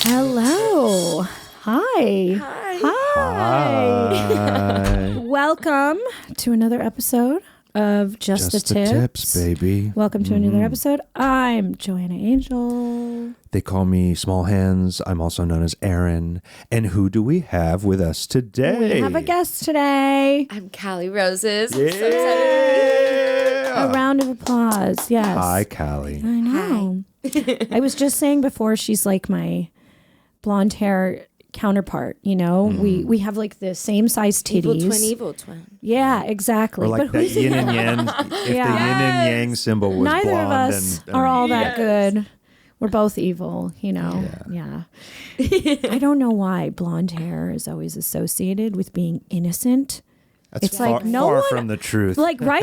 Hello. Hi. Hi. Welcome to another episode of Just the Tips, baby. Welcome to another episode. I'm Joanna Angel. They call me Small Hands. I'm also known as Aaron. And who do we have with us today? We have a guest today. I'm Callie Roses. Yeah. I'm so excited. A round of applause. Yes. Hi, Callie. I know. I was just saying before, she's like my blonde hair counterpart, you know? We have like the same size titties. Evil twin. Yeah, exactly. Or like that yin and yang. If the yin and yang symbol was Neither blonde. of us are all that good. We're both evil, you know? Yeah. I don't know why blonde hair is always associated with being innocent. That's It's far, like no far one, from the truth. Like, right?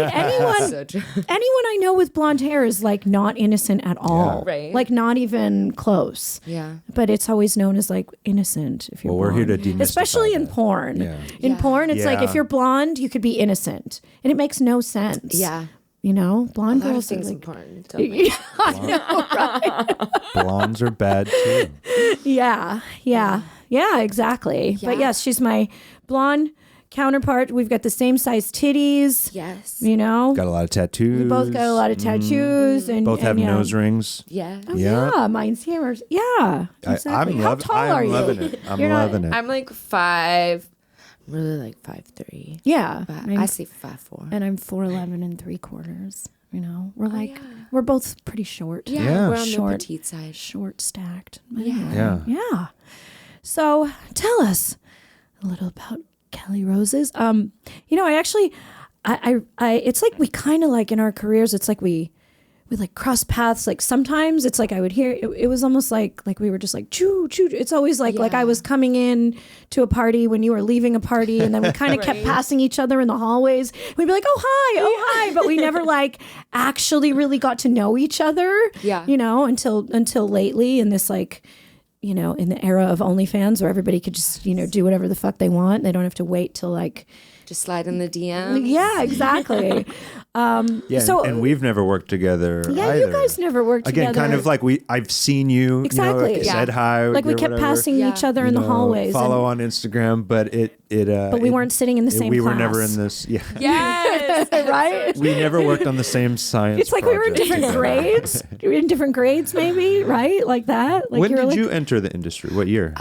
So true. Anyone I know with blonde hair is like not innocent at all. Yeah. Right. Like not even close. Yeah. But it's always known as like innocent if you're Well, we're here blonde. to demystify Especially in that. porn. Yeah. In Yeah. porn, it's like Yeah. if you're blonde, you could be innocent. And it makes no sense. Yeah. You know? Blonde A lot of girls are things like... important. Don't we? Yeah, I know, right? Blondes are bad too. Yeah, exactly. Yeah. But yes, she's my blonde counterpart. We've got the same size titties. Yes. You know, Got a lot of tattoos. we both got a lot of tattoos, and Both have and, yeah. nose rings. Yeah. Oh, Yeah. yeah, mine's here. Yeah, exactly. How tall are you? loving it. I'm You're not- loving it. I'm like 5. I'm really like 5'3". Yeah, But I'm- I say 5'4". and I'm 4'11 3/4. You know, we're like yeah. we're both pretty short. Yeah. Yeah. We're on Short. the petite side. Short stacked. Yeah. Yeah. Yeah. So tell us a little about Kelly Roses. You know, I actually, I it's like we kind of like in our careers, it's like we like cross paths. Like sometimes it's like I would hear, it was almost like we were just like, choo, choo. It's always like I was coming in to a party when you were leaving a party, and then we kind of kept passing each other in the hallways. We'd be like, oh, hi. But we never like actually really got to know each other, Yeah. you know, until lately in this like, you know, in the era of OnlyFans where everybody could just, you know, do whatever the fuck they want. They don't have to wait till like, Just slide in the DM. yeah, exactly. Yeah, so- and we've never worked together Yeah, either. you guys never worked Again, together. kind of like I've seen you, Exactly. you know, Yeah. said hi. Like we or kept whatever, passing each other in you the know, hallways. Follow and, on Instagram, but but we weren't sitting in the same We class. were never in this. Yeah, Yes. right? we never worked on the same science. It's like we were in project different together. grades. We were in different grades, maybe, right? Like that. Like When you were did like, you enter the industry? What year?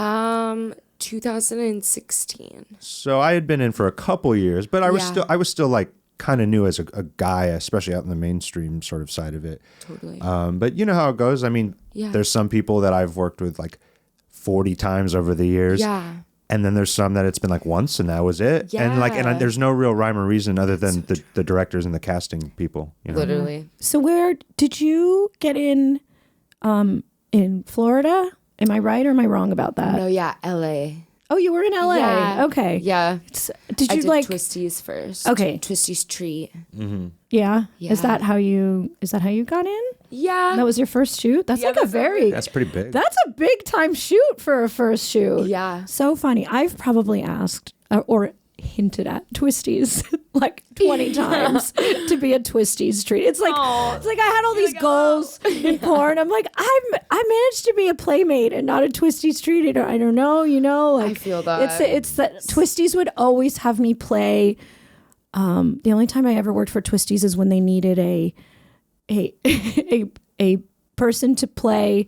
2016. So I had been in for a couple years, but I was Yeah. still like kind of new as a guy, especially out in the mainstream sort of side of it. Totally. But you know how it goes. I mean, Yeah. there's some people that I've worked with like 40 times over the years. Yeah. And then there's some that it's been like once and that was it. And like, Yeah. there's no real rhyme or reason other than the directors and the casting people. You know? Literally. so where did you get in Florida? Am I right or am I wrong about that? No, yeah. LA. Oh, you were in LA. Yeah. Okay. Yeah. Did I you did like Twisties first. Okay. Twisties treat. Yeah. Yeah. Is that how you got in? Yeah. That was your first shoot? That's Yeah, like a that's very That's pretty big. that's a big time shoot for a first shoot. Yeah. So funny. I've probably asked or hinted at Twisties like 20 times to be a Twisties treat. It's like I had all these goals in porn. I'm like, I managed to be a playmate and not a Twisties treat. I don't know, you know, like I feel that. It's that Twisties would always have me play. The only time I ever worked for Twisties is when they needed a person to play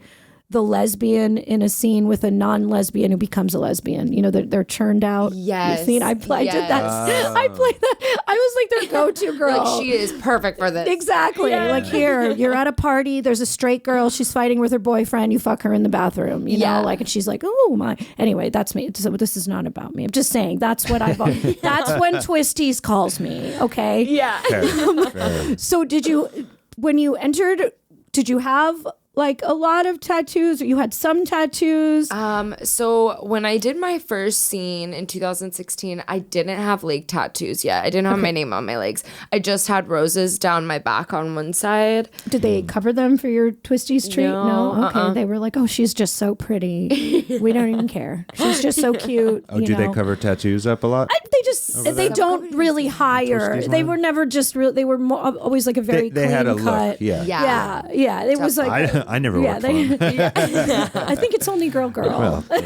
the lesbian in a scene with a non-lesbian who becomes a lesbian. You know, they're churned out. Yes. Scene. I did that. I played that. I was like their go-to girl. Like, she is perfect for this. Exactly. Like here, you're at a party. There's a straight girl. She's fighting with her boyfriend. You fuck her in the bathroom. You Yeah. know, like, and she's like, "Oh my." Anyway, that's me. So this is not about me. I'm just saying that's what I've. That's when Twisties calls me. Okay. Yeah. Fair. So when you entered, did you have like a lot of tattoos, or you had some tattoos? So when I did my first scene in 2016, I didn't have leg tattoos yet. I didn't have my name on my legs. I just had roses down my back on one side. Did they cover them for your Twisties treat? No, Okay. They were like, oh, she's just so pretty. We don't even care. She's just so cute. Oh, do they know? cover tattoos up a lot? They don't really hire. Twisties They line? were never just real. They were always like a very They clean had a cut. look. Yeah. Yeah. It was like I never Yeah, worked for him. I think it's only girl. Well, there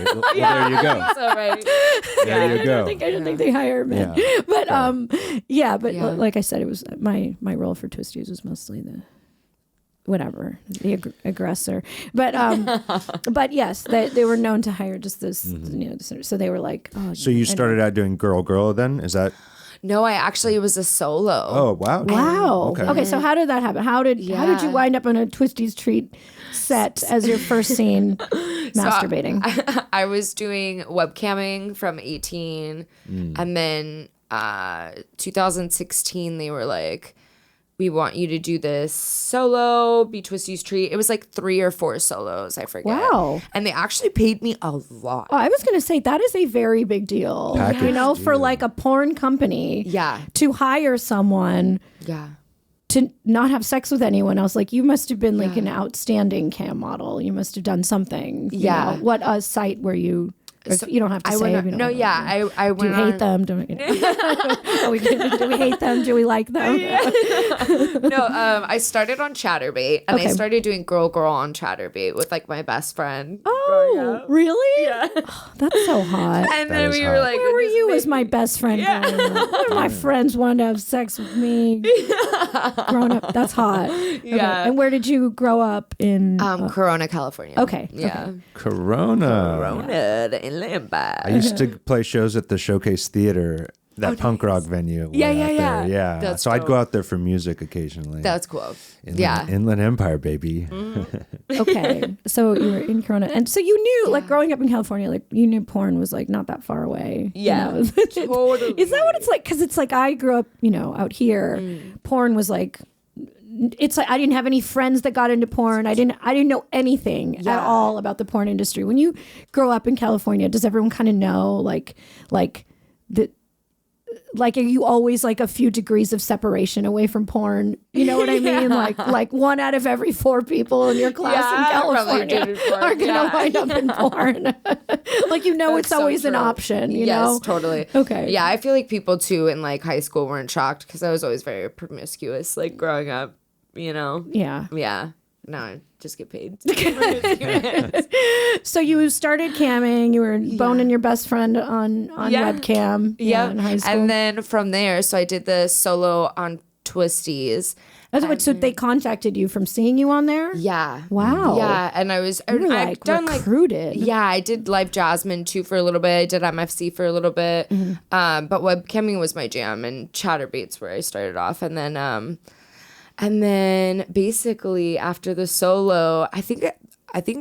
you go. So right. There you go. I don't think they hire men. Yeah. But Yeah. like I said, it was my role for Twisties was mostly the aggressor. But yes, they were known to hire just this. So they were like, oh. So you started out doing girl then? Is that? No, I actually was a solo. Oh wow. Wow. Okay. Okay. So how did that happen? How did you wind up on a Twisties treat set as your first scene masturbating? I was doing webcamming from 18, and then 2016 they were like, we want you to do this solo, be Twisties treat. It was like 3 or 4 solos, I forget. Wow. And they actually paid me a lot. Oh, I was going to say that is a very big deal. Package For deal. like a porn company Yeah. to hire someone Yeah. to not have sex with anyone else. Like you must have been like an outstanding cam model. You must have done something. You Yeah. know. What a site where you you don't have to say. I Do you hate them? Do we hate them? Do we like them? No, I started on Chatterbait, and I Okay. started doing girl on Chatterbait with like my best friend. Oh, really? Yeah. Oh, that's so hot. And That then is we hot. were like, Where were just you make- as my best friend? Growing up? One of my friends wanted to have sex with me. Growing up, that's hot. Okay. Yeah. And where did you grow up in? Corona, California. Okay, Yeah. Corona. Corona, the Inland I used to play shows at the Showcase Theater, that punk rock venue. Yeah, way out yeah, there. yeah. Yeah. That's So I'd dope. go out there for music occasionally. That's cool. Inland, Inland Empire, baby. Okay, so you were in Corona, and so you knew, like, growing up in California, like you knew porn was like not that far away. Yeah, you know? totally. Is that what it's like? Because it's like I grew up, out here. Porn was like. It's like I didn't have any friends that got into porn. I didn't know anything at all about the porn industry. When you grow up in California, does everyone kind of know like the are you always like a few degrees of separation away from porn? You know what I mean? Like 1 out of every 4 people in your class in California are gonna wind up in porn. Like it's so always an true. option. You Yes, know? totally. Okay. Yeah, I feel like people too in like high school weren't shocked because I was always very promiscuous, like growing up. Yeah. Yeah. No, I just get paid. So you started camming. You were boning your best friend on webcam. Yeah. In high school. And then from there, so I did the solo on Twisties. So they contacted you from seeing you on there. Yeah. Wow. Yeah, and I was You were I've like done recruited. yeah, I did Live Jasmine too for a little bit. I did MFC for a little bit. But webcamming was my jam, and Chatterbait's where I started off, and then basically after the solo, I think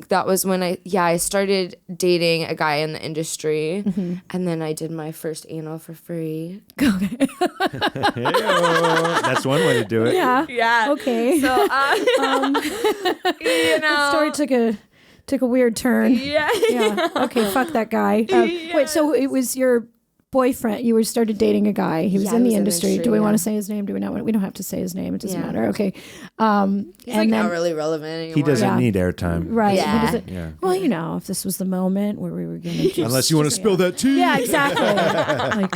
that was when I started dating a guy in the industry, and then I did my first anal for free. Hey-o. That's one way to do it. Yeah. Yeah. Okay. So That story took a weird turn. yeah. Yeah. Okay. Fuck that guy. Wait. So it was your boyfriend. You started dating a guy. He was in the industry. Do we want to say his name? Do we not? We don't have to say his name. It doesn't matter. Okay. He's like not really relevant anymore. He doesn't need airtime. Right. Yeah. He doesn't- Yeah. Well, if this was the moment where we were going to Unless you want to spill that tea. Yeah, exactly.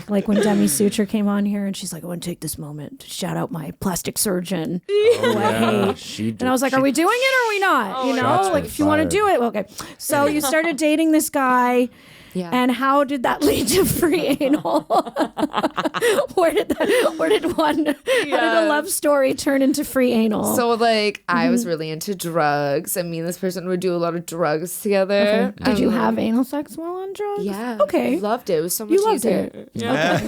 like when Demi Suture came on here and she's like, I want to take this moment to shout out my plastic surgeon. who I hate. She did. And I was like, are we doing it or are we not? Shots Like were if you want to fired. do it, well, okay. So you started dating this guy. Yeah. And how did that lead to free anal? How did a love story turn into free anal? So like I was really into drugs, and me and this person would do a lot of drugs together. Okay. Did you have anal sex while on drugs? Yeah. Okay. Loved it. It was so much You loved easier. it. Yeah.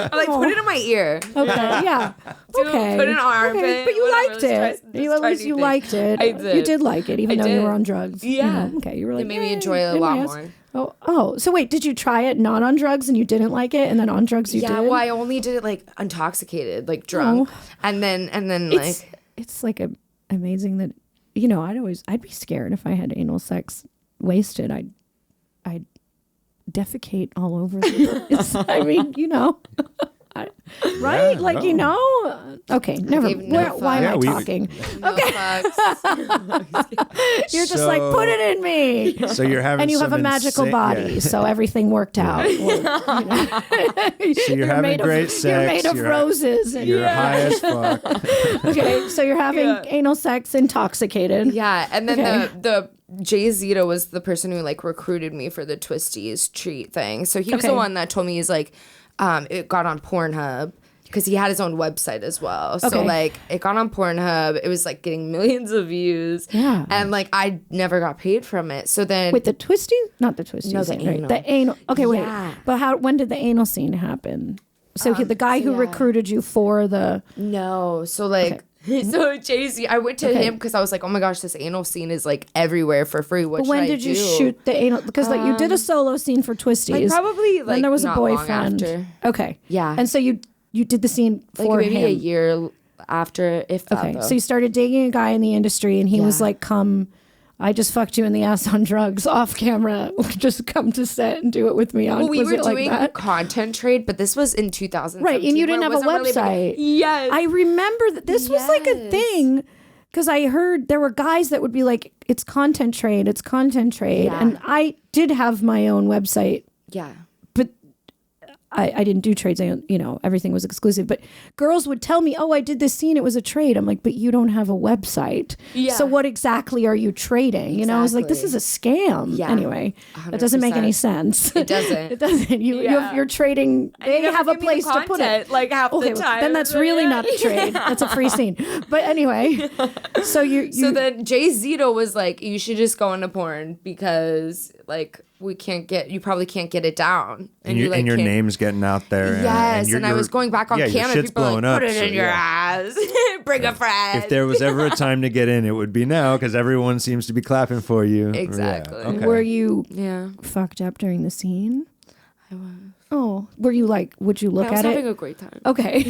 I like put it in my ear. Okay. Yeah. Okay. Put it in our armpit. Okay. But you whatever. liked it. At least you liked it. I did. You did like it, even I though you did. were on drugs. Yeah. Okay. You were like, It made me "Yay, enjoy it a in lot my ass." more. Oh. So wait, did you try it not on drugs and you didn't like it, and then on drugs you Yeah, did? well, I only did it like intoxicated, like drunk, and then It's like amazing that I'd be scared if I had anal sex wasted. I'd defecate all over the place. I mean, Right? Yeah, like, no. you know? Okay, never. gave no Why am I fucks. Yeah, talking? No fucks. You're just like, put it in me. So you're having And you have a some magical insane- body, yeah. so everything worked out. Or, you know. So you're having made great of, sex. You're made of you're- roses. And, You're high as fuck. okay, so you're having Yeah. anal sex intoxicated. Yeah, and then Okay. the Jay Zito was the person who like recruited me for the Twisties treat thing. So he was Okay. the one that told me he's like, it got on Pornhub because he had his own website as well. So Okay. like it got on Pornhub. It was like getting millions of views. Yeah. and like I never got paid from it. So then Wait, the twisties? Not the twisties. No, the right? anal. The anal. Okay, Yeah. wait. But when did the anal scene happen? So the guy who yeah. recruited you for the... no, so like. So Jay-Z, I went to Okay. him because I was like, oh my gosh, this anal scene is like everywhere for free. What When should I did you do? shoot the anal? Because like you did a solo scene for Twisties. Like, probably, then like, there was a not long boyfriend. after. Okay. Yeah. And so you did the scene Like for maybe him. a year after, if that. Okay. Though. So you started dating a guy in the industry, and he was Yeah. like, "Come, I just fucked you in the ass on drugs off camera. Just come to set and do it with me on." Well, we was were it like doing that? content trade, but this was in 2017. Right, and you where didn't it have a wasn't really website. Yes. I remember that this was like a Yes. thing because I heard there were guys that would be like, "It's content trade, it's content trade," Yeah. and I did have my own website, yeah. but I didn't do trades. Everything was exclusive. But girls would tell me, "Oh, I did this scene. It was a trade." I'm like, "But you don't have a website. Yeah. So what exactly are you trading?" You know, I was like, "This is Exactly. a scam." Yeah. Anyway, that doesn't make any 100%. sense. It doesn't. It doesn't. Yeah. You're trading. They never have a give me the place to put it. content, like, half the Okay, time. then that's So, really yeah. not a trade. That's a free scene. But anyway, so you So then Jay Zito was like, you should just go into porn because like you probably can't get it down. And, you like your can't- name's getting out there. Yes, you're- and I was going back on yeah, your camera. shit's People were blowing like, up. put it so in your yeah. ass. Bring a friend. If there was ever a time to get in, it would be now because everyone seems to be clapping for you. Exactly. Yeah, okay. were you Yeah, fucked up during the scene? I was. Oh, were you like? Would you look I was at having it? a great time. Okay.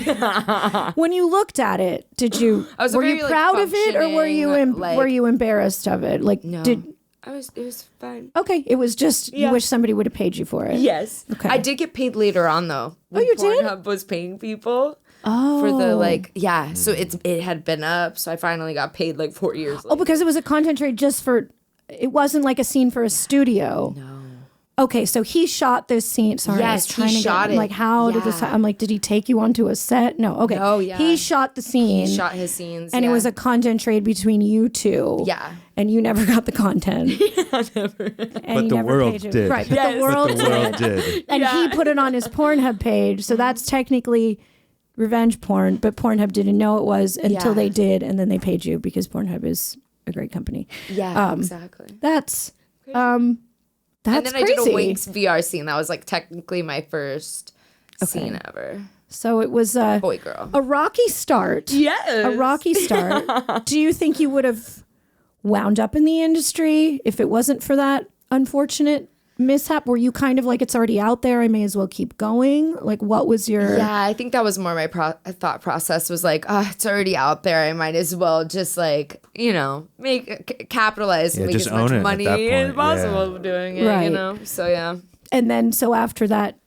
When you looked at it, did you? I was were very, you like, proud of it, or were you functioning, like- were you embarrassed of it? Like, No, did it was fun. okay? It was just you Yeah. wish somebody would have paid you for it. Yes. Okay. I did get paid later on though. When you did? Pornhub was paying people Oh, for the like So it had been up, so I finally got paid like 4 years Oh, later. because it was a content trade just for. It wasn't like a scene for a studio. No. Okay, so he shot this scene. Sorry, I was Yes, he trying to shot get, it. like, how did this? Yeah. I'm like, did he take you onto a set? No. Okay. No, yeah. He shot the scene. He shot his scenes. and yeah. it was a content trade between you two. Yeah. And you never got the content. Never. And But the world paid him. did. Right, but Yes. the world But the did. world did. And he put it on his Pornhub page. So that's technically revenge porn, but Pornhub didn't know it was until Yeah. they did, and then they paid you because Pornhub is a great company. Yeah, exactly. That's And then crazy. I did a Winx VR scene. That was like technically my first scene ever. So it was Boy, girl. a rocky start. Yes. A rocky start. Do you think you would have wound up in the industry if it wasn't for that unfortunate mishap? Were you kind of like, it's already out there, I may as well keep going? Like, what was your... Yeah, I think that was more my thought process was like, oh, it's already out there. I might as well just like, capitalize and Yeah, make just as much own it at money that as point, possible doing it, Right. So, yeah. And then, so after that,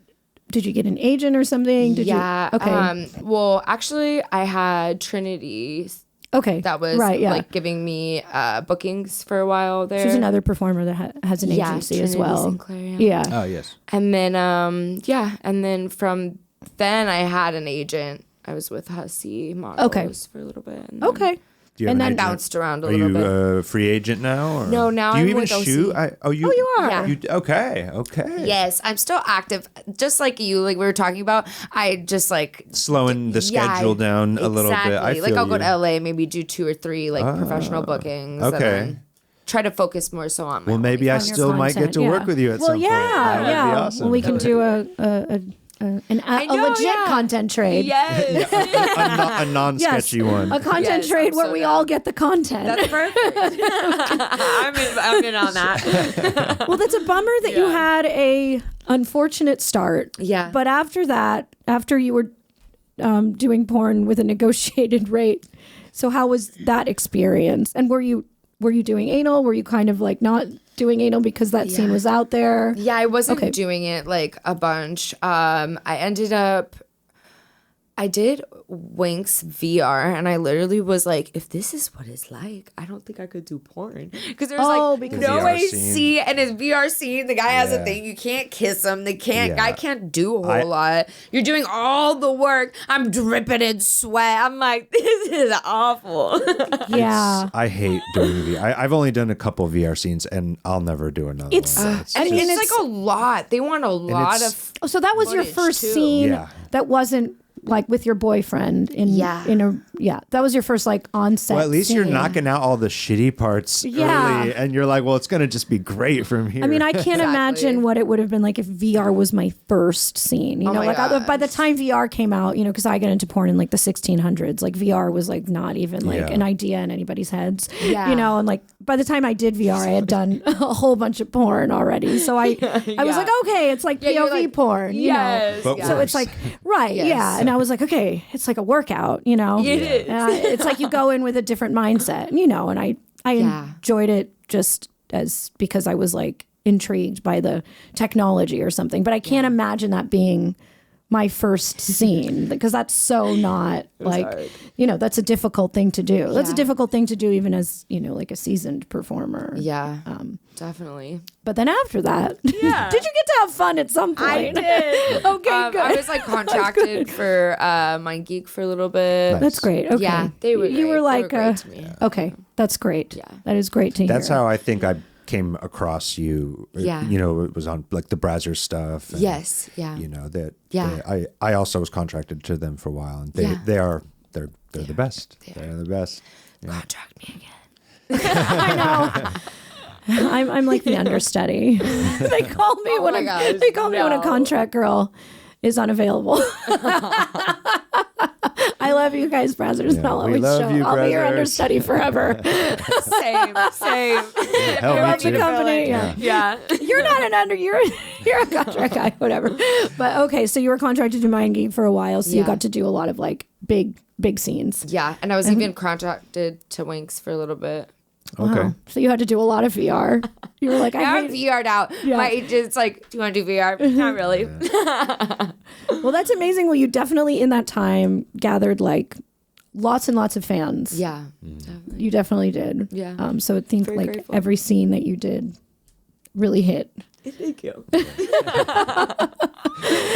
did you get an agent or something? Did Yeah. you? Okay. Well, actually, I had Trinity Okay. that was right, yeah. like giving me bookings for a while there. She's another performer that has an Yeah, agency as Trinity well. Sinclair, yeah. Oh, yes. And then, and then from then I had an agent. I was with Hussey Models for a little bit. And then Okay. Do you have And an then agent? bounced around a Are little you bit. a free agent now? Or? No, now Do you I'm even with OC. shoot? You are. Yeah. Okay. Yes, I'm still active, just like you. Like we were talking about, I just like Slowing the schedule down a little bit. I feel like I'll you. go to LA, maybe do 2 or 3 like professional bookings. okay. And then try to focus more so on my Well, maybe I On your still might get content, to work yeah. with you at some point. Yeah, That would be yeah. awesome. Well, we can do a legit yeah. content trade. Yes, a non-sketchy one. A content Yes, trade I'm where so we down. all get the content. that's perfect. I'm in on that. Well, that's a bummer that you Yeah. had a unfortunate start. Yeah. But after that, after you were doing porn with a negotiated rate, so how was that experience? And were you doing anal? Were you kind of like not doing anal because that scene was out there? Yeah, I wasn't Okay. doing it like a bunch. I ended up I did Winx VR, and I literally was like, if this is what it's like, I don't think I could do porn. Because there's because no VR AC, scene. and his VR scene, the guy has a Yeah. thing. You can't kiss him. Yeah. Guy can't do a whole lot. You're doing all the work. I'm dripping in sweat. I'm like, this is awful. Yeah. I hate doing VR. I've only done a couple VR scenes, and I'll never do another It's- one. And I mean, it's it's- like a lot. They want a lot it's- of. So that was your footage, first too. scene Yeah. that wasn't like with your boyfriend that was your first like on-set Well, at least you're scene. knocking out all the shitty parts Yeah. early, and you're like, well, it's gonna just be great from here. I mean, I can't Exactly. imagine what it would have been like if VR was my first scene. You know, my like by the gosh. time VR came out, you know, because I got into porn in like the 1600s, like VR was like not even like Yeah. an idea in anybody's heads. Yeah. You know, and like by the time I did VR, I had done a whole bunch of porn already. So I was Yeah. like, okay, it's like Yeah, you're POV like, porn. You know. yes, But yes. So it's like, right, Yes. yeah. And I was like, okay, it's like a workout, you know? It is. It's like you go in with a different mindset, you know, and I Yeah. enjoyed it just as because I was like intrigued by the technology or something. But I can't imagine that being my first scene because that's so not like, hard. you know, that's a difficult thing to do. That's a Yeah. difficult thing to do even as, you know, like a seasoned performer. Yeah, definitely. But then after that, Yeah. did you get to have fun at some point? I did. Okay, good. I was like contracted for Mind Geek for a little bit. Nice. That's great. Okay. Yeah, they were. You great. were like, they were great to me. okay, that's great. Yeah. That is great to hear. That's how I think I came across you. Yeah. You know, it was on like the Brazzers stuff. And, Yes. Yeah. You know that. Yeah. I also was contracted to them for a while, and Yeah. they're the best. They're the best. Yeah. Contract me again. I know. I'm like the understudy. They call me Oh when my gosh, they call me when a no. contract girl is unavailable. I love you guys, Brazzers. Yeah, I'll we always love show. you, I'll be your Brazzers. understudy forever. Same. Hell, me Love the too. company. Yeah. Yeah. You're not an under. You're a contract guy. Whatever. But okay, so you were contracted to Mind Geek for a while, so you Yeah. got to do a lot of like big scenes. Yeah, and I was even contracted to Winx for a little bit. Okay. Wow. So you had to do a lot of VR. You were like, Yeah, I I'm hate VR'd out. Yeah. My agent's like, "Do you want to do VR?" Not really. Well, that's amazing. Well, you definitely in that time gathered like lots and lots of fans. Yeah. Definitely. You definitely did. Yeah. So I think Very like grateful. every scene that you did really hit. Thank you. Are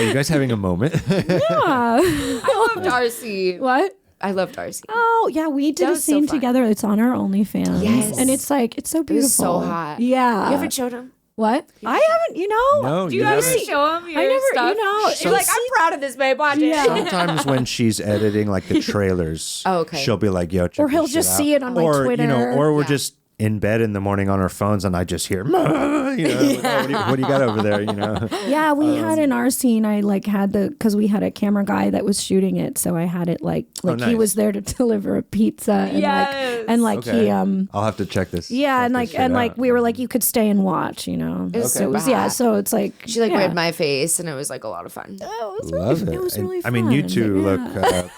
you guys having a moment? I love Darcy. What? I love Darcy. Oh yeah, we did That a was so scene fun. together. It's on our OnlyFans. Yes. And it's like it's so It beautiful. was so hot. Yeah. You haven't showed him. What? I haven't. You know. No, Do you haven't? ever show him your I never. stuff? You know. You're like, I'm proud of this, babe. Watch Yeah. it. Sometimes when she's editing like the trailers, Oh, okay. she'll be like, "Yo," check Or he'll this just shit see out. it on, like, or, You know, Twitter. or we're Yeah. just in bed in the morning on our phones, and I just hear, "Mah," you know, like, "Oh, what do you got over there?" You know. Yeah, we had in our scene. I like had because we had a camera guy that was shooting it, so I had it like he nice. was there to deliver a pizza and Yes. like Okay. he I'll have to check this. yeah check and this like shit and like out. we were like you could stay and watch, you know. was So it was super yeah. hot. So it's like She like yeah. read my face, and it was like a lot of fun. Oh, it was Love really, it. It was And, really I mean, you fun, two but look.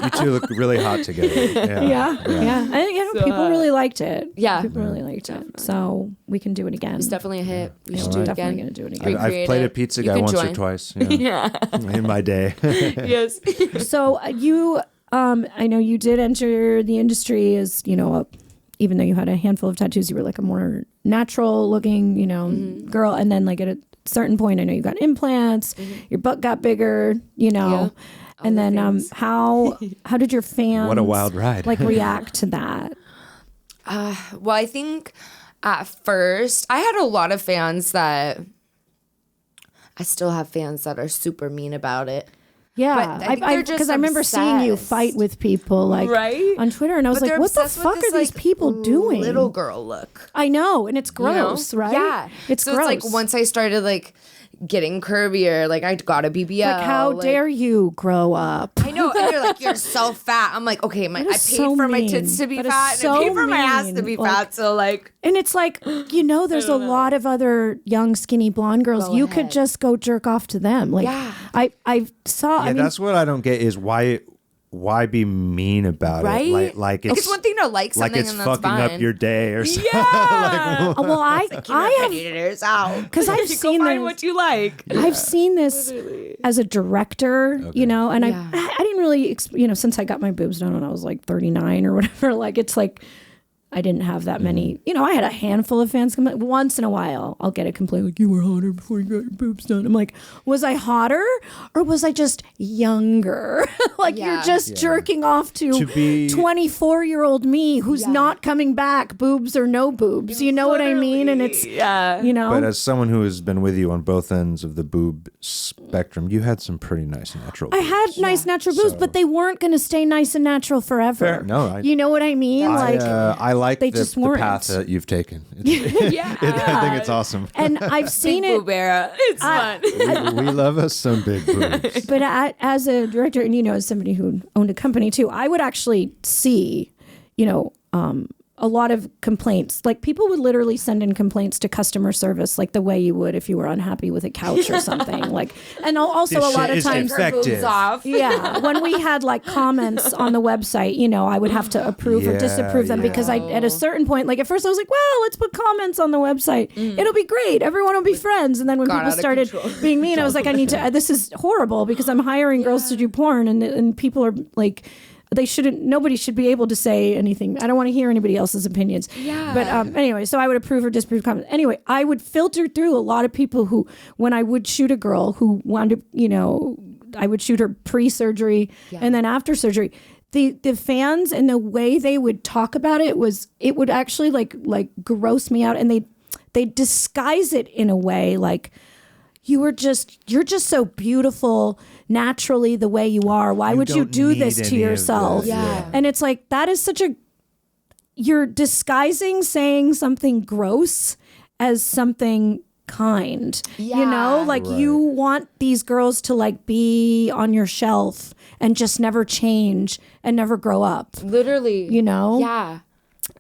You two look really hot together. yeah. I, you know, people really liked it. Yeah. People really liked it. So we can do it again. It's definitely a hit. We should All do right. it definitely again. gonna do it again. I've Recreate played it. a pizza You guy can once or join. twice. Yeah. In my day. Yes. So you, I know you did enter the industry as, you know, even though you had a handful of tattoos, you were like a more natural looking, you know, girl. And then like at a certain point, I know you got implants, your butt got bigger, you know. Yeah. And All the then things. how did your fans What a wild ride. like react to that? Well, I think at first I had a lot of fans that I still have fans that are super mean about it. Yeah, But I think they're just because I remember seeing you obsessed. fight with people like Right? on Twitter, and I was But like, they're "What the obsessed with fuck this, are these like, people doing?" Little girl look. I know, and it's you know? gross, right? Yeah. it's so gross. it's like once I started like getting curvier, like I got a BBL. like, how like, dare you grow up? I know, and they're like, "You're so fat." I'm like, "Okay, I paid is so for my mean. tits to be That is fat, and so I paid for my ass to mean. be Like- fat." So like, And it's like, you know, there's a lot of other young, skinny blonde girls. Go You could ahead. just go jerk off to them. Like, Yeah. I saw. Yeah, I mean, that's what I don't get is why be mean about right? it? Like it's it's one thing to like something, like it's and that's fucking fine. up your day or something. Yeah. well, I have Editors out because I've seen find this. what you like. I've seen this as a director, you know, and Yeah. I really, since I got my boobs done when I was like 39 or whatever, like it's like I didn't have that many, I had a handful of fans come once in a while. I'll get a complaint like, you were hotter before you got your boobs done. I'm like, was I hotter or was I just younger? Like you're just jerking off to 24-year-old me who's not coming back, boobs or no boobs. You know what I mean? And it's, But as someone who has been with you on both ends of the boob spectrum, you had some pretty nice natural boobs. I had nice natural boobs, but they weren't going to stay nice and natural forever. Fair. No, you know what I mean? I like they the, just the weren't. path that you've taken. I think it's awesome. And I've seen big it. Boob era. It's fun. We love us some big boobs. But as a director, and as somebody who owned a company too, I would actually see, a lot of complaints. Like people would literally send in complaints to customer service, like the way you would if you were unhappy with a couch or something. Like, and also This a lot shit of is times, infected. Off. yeah, when we had like comments on the website, I would have to approve or disapprove them because at a certain point, like at first I was like, well, let's put comments on the website. It'll be great. Everyone will be friends. And then when people started being mean, I was like, I need to. This is horrible because I'm hiring girls to do porn, and people are like. Nobody should be able to say anything. I don't want to hear anybody else's opinions. Yeah. But anyway, so I would approve or disapprove comments. Anyway, I would filter through a lot of people who, when I would shoot a girl who wound up, I would shoot her pre-surgery and then after surgery. The fans and the way they would talk about it would actually like gross me out. And they disguise it in a way like, you're just so beautiful naturally the way you are. Why would you do this to yourself? And it's like, that is you're disguising saying something gross as something kind. You want these girls to like be on your shelf and just never change and never grow up. Literally. Yeah.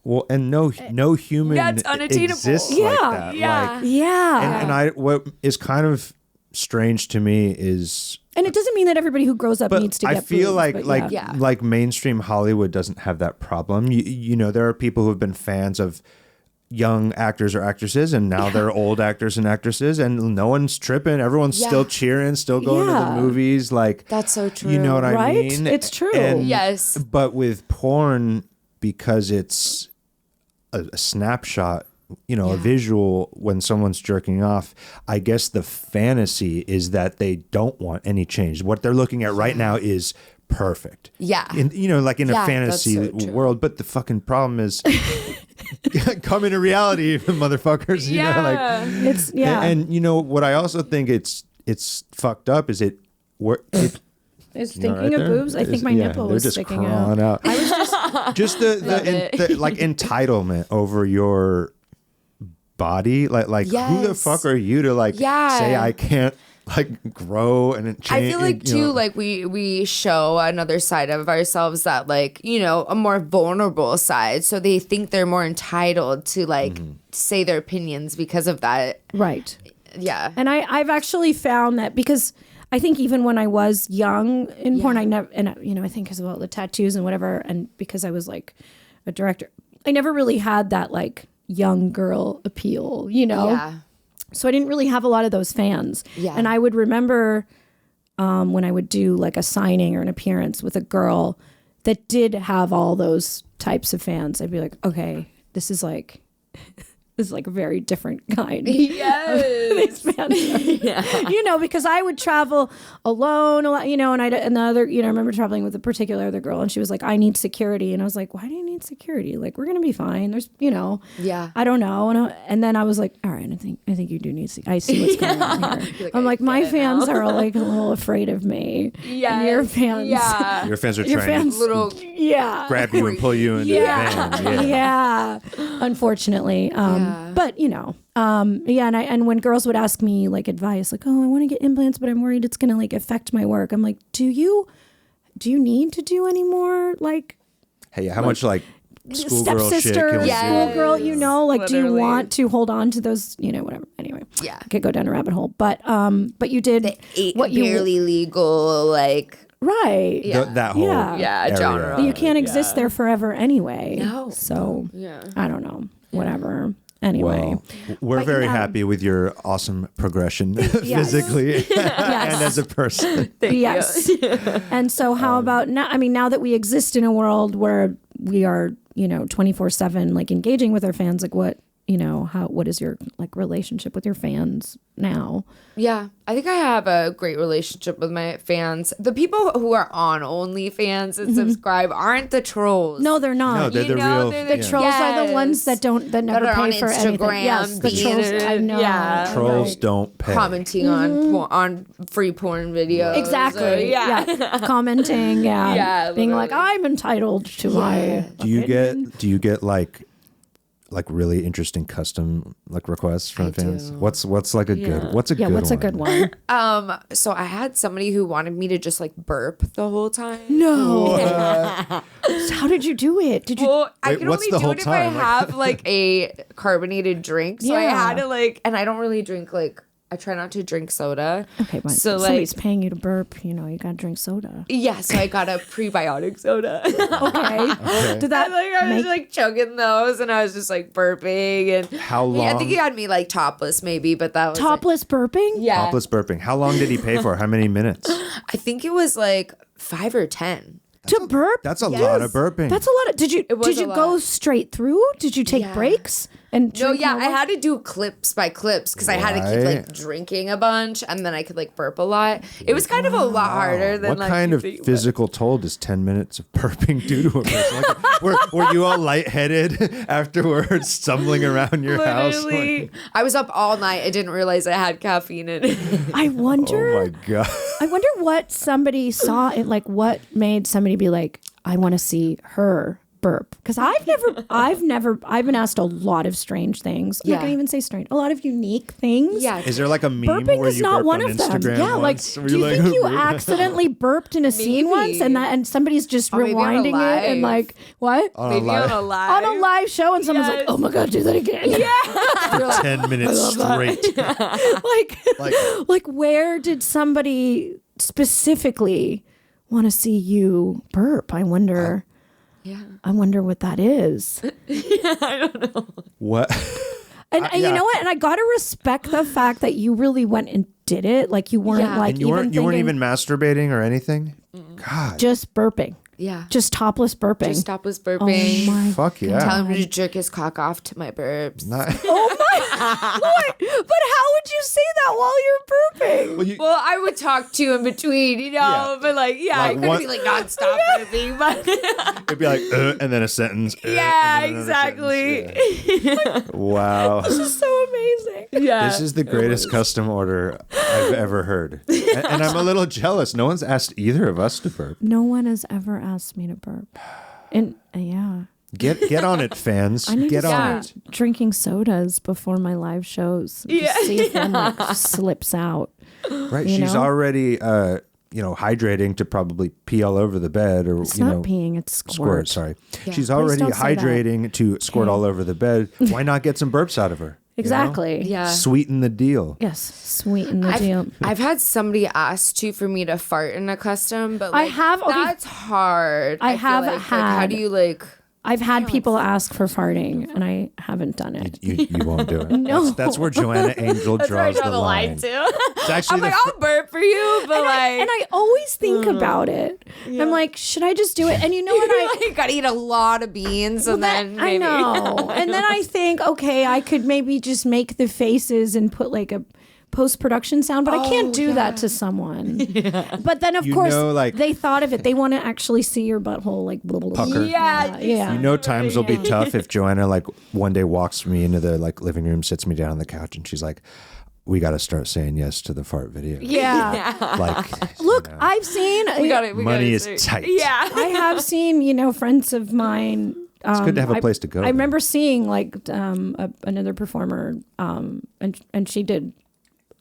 Well, and no human That's unattainable. exists like that. And what is kind of strange to me is, and it doesn't mean that everybody who grows up needs to get I feel boobs, like mainstream Hollywood doesn't have that problem. There are people who have been fans of young actors or actresses, and now they're old actors and actresses, and no one's tripping. Everyone's still cheering, still going to the movies. Like that's so true. You know what I mean? It's true. And, yes. But with porn, because it's a snapshot, a visual when someone's jerking off, I guess the fantasy is that they don't want any change. What they're looking at right now is perfect. Yeah. Like in a fantasy world. But the fucking problem is come into reality, motherfuckers. It's And what I also think it's fucked up is Is thinking of boobs? I think my nipple was sticking out. I was just the like entitlement over your body. Like who the fuck are you to say I can't like grow and change? I feel like too, like we show another side of ourselves that like, a more vulnerable side. So they think they're more entitled to like say their opinions because of that. Right. Yeah. And I've actually found that because I think even when I was young in porn, I never, and I think because of all the tattoos and whatever, and because I was like a director, I never really had that like young girl appeal, Yeah. So I didn't really have a lot of those fans. Yeah. And I would remember when I would do like a signing or an appearance with a girl that did have all those types of fans, I'd be like, okay, this is like a very different kind. Yes. These fans. Because I would travel alone a lot, and I remember traveling with a particular other girl, and she was like, I need security. And I was like, why do you need security? Like, we're going to be fine. There's, I don't know. And then I was like, all right, I think you do need I see what's going on here. I'm like, my fans are like a little afraid of me. Yeah. Your fans. Yeah. Your fans are trying to grab you and pull you into the van. Yeah. Unfortunately. But and when girls would ask me like advice, like, oh, I want to get implants, but I'm worried it's gonna like affect my work. I'm like, do you need to do any more like? Hey, how much like schoolgirl shit can we do? Schoolgirl, like, do you want to hold on to those? Whatever. Anyway, I could go down a rabbit hole, but you did what barely legal like. Right. That whole genre. You can't exist there forever anyway. No. So I don't know. Whatever. Anyway. Well, we're very happy with your awesome progression physically and as a person. Yes. And so how about now? I mean, now that we exist in a world where we are, 24/7, like engaging with our fans, like what is your like relationship with your fans now? Yeah, I think I have a great relationship with my fans. The people who are on OnlyFans and subscribe aren't the trolls. No, they're not. No, they're the real. The trolls are the ones that never are on pay for anything. Instagram, Yes, the trolls. I know. Yeah. Trolls don't pay. Commenting on free porn videos. Exactly. Or, Yeah. Commenting. Yeah. Yeah, Being like, literally. I'm entitled to my. Do you get like really interesting custom like requests from fans? do. What's like a good What's a good one? So I had somebody who wanted me to just like burp the whole time. No. So how did you do it? Did you? Well, I Wait, can what's only the do whole it if time? I Like- have like a carbonated drink. So I Yeah. had to and I don't really drink I try not to drink soda. Okay, but So somebody's paying you to burp. You gotta drink soda. yeah, so I got a prebiotic soda. Okay. Did that I was make? chugging those and I was just like burping and How I long? think he had me like topless maybe, but that was Topless burping? yeah. Topless burping. How long did he pay for? How many minutes? I think it was like 5 or 10. To burp? That's a lot of burping. That's a lot of. Did you was a go lot. straight through? Did you take Yeah. breaks and? No, drink yeah, more? I had to do clips by clips because I had to keep Right. like drinking a bunch and then I could like burp a lot. It was kind of a lot harder than What like kind you of think, but- physical toll does 10 minutes of burping do to a person? Like, were you all lightheaded afterwards, stumbling around your house? Literally, I was up all night. I didn't realize I had caffeine in it. I wonder. Oh my God. I wonder what somebody saw it. Like, what made somebody be like, I want to see her burp, because I've been asked a lot of strange things. I'm not Yeah. gonna even say strange, a lot of unique things. Yeah. Is there like a meme Burping where is you not burped one on of them. Instagram Yeah, like, once? Where do you you're think you "Ooh." accidentally burped in a scene once, and somebody's just maybe on a rewinding it and live. like what on Maybe a live, on a live. on a live show, and someone's like, Yes. "Oh my god, do that again!" Yeah, 10 minutes straight? like where did somebody specifically want to see you burp? I wonder. Yeah. I wonder what that is. I don't know. What? And you yeah. know what? And I gotta respect the fact that you really went and did it. Like you weren't Yeah. like And you weren't thinking, even masturbating or anything? God. just burping, Yeah. just topless burping. Just stop with Oh burping. my! Fuck yeah. Tell him to jerk his cock off to my burps. Not- Oh my! Lord, but how would you say that while you're burping? Well, you- Well, I would talk to in between, Yeah. but I Like couldn't one- be like nonstop burping, but It'd be like, and then a sentence. yeah, and then another exactly. sentence. Yeah. Wow. This is so amazing. Yeah. This is the greatest custom order I've ever heard. And I'm a little jealous. No one's asked either of us to burp. No one has ever asked me to burp, and yeah. Get on it, fans. I need Get to on start it. drinking sodas before my live shows. Just Yeah. see if one like slips out. Right. you She's know? already hydrating to probably pee all over the bed or It's not peeing, it's squirt. squirt. Sorry. Yeah. She's Please already don't say that. hydrating to squirt all over the bed. Why not get some burps out of her? you know? Exactly. Yeah. Sweeten the deal. Yes. Sweeten the deal. I've had somebody ask to for me to fart in a custom, but I have- okay. that's hard. I feel have like, how had- do you like? I've had people ask for farting, and I haven't done it. You won't do it. No. That's where Joanna Angel That's where I draws draw the line. too. It's actually I'm like, I'll burp for you, but And I always think about it. I'm like, should I just do it? And you know what? I you gotta eat a lot of beans and then I maybe. know. And then I think, okay, I could maybe just make the faces and put like a post-production sound, but I can't do that to someone. But then of You course know, like- they thought of it. They want to actually see your butthole like blah, blah, blah. Pucker. Yeah, Yeah. You know, times will be tough if Joanna like one day walks me into the like living room, sits me down on the couch, and she's like, "We got to start saying yes to the fart video." Yeah. Like, Look, I've seen we got it. money is tight. Yeah. I have seen, friends of mine. It's good to have a place to go. I remember seeing like another performer, and she did